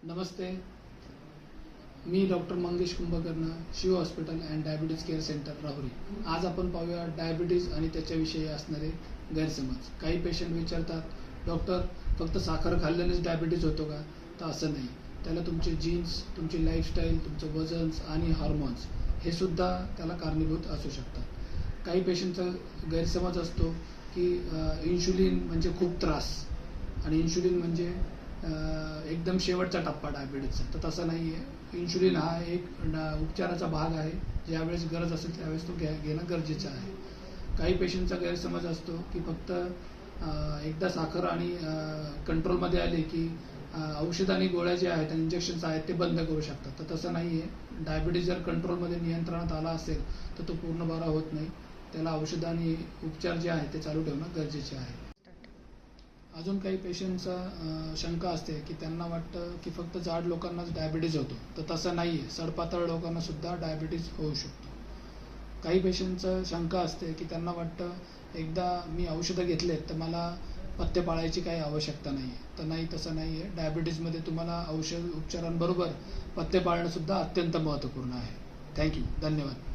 नमस्ते, मी doctor Mangesh Kumbhakarn, Shiv hospital and diabetes care centre Rahuri. आज आपण पाहूया डायबिटीज आणि त्याच्याविषयी असणारे गैरसमज. काही पेशंट विचारतात, डॉक्टर फक्त साखर खाल्ल्यानेच डायबिटीज होतो का? तर असं नाही. त्याला तुमचे जीन्स, तुमची लाईफस्टाईल, तुमचं वजन आणि हार्मोन्स हे सुद्धा त्याला कारणीभूत असू शकतात. काही पेशंटचा गैरसमज असतो की इन्शुलिन म्हणजे खूप त्रास आणि इन्शुलिन म्हणजे एकदम शेवटचा टप्पा डायबिटीजचा. तर तसं नाही आहे. इन्शुलिन हा एक उपचाराचा भाग आहे. ज्यावेळेस गरज असेल त्यावेळेस तो घेणं गरजेचं आहे. काही पेशंटचा गैरसमज असतो की फक्त एकदा साखर आणि कंट्रोलमध्ये आले की औषध आणि गोळ्या जे आहेत, इंजेक्शन्स आहेत, ते बंद करू शकतात. तर तसं नाही आहे. डायबिटीज जर कंट्रोलमध्ये नियंत्रणात आला असेल तर तो पूर्ण बरा होत नाही. त्याला औषध आणि उपचार जे आहेत ते चालू ठेवणं गरजेचे आहे. अजून काही पेशंटचा शंका असते की त्यांना वाटतं की फक्त जाड लोकांनाच डायबिटीज होतो. तर तसं नाही आहे. सडपातळ लोकांना सुद्धा डायबिटीज होऊ शकतो. काही पेशंटचं शंका असते की त्यांना वाटतं एकदा मी औषधं घेतलेत तर मला पथ्य पाळायची काही आवश्यकता नाही आहे. तर नाही, तसं नाही आहे. डायबिटीजमध्ये तुम्हाला औषध उपचारांबरोबर पथ्य पाळणं सुद्धा अत्यंत महत्त्वपूर्ण आहे. थँक्यू. धन्यवाद.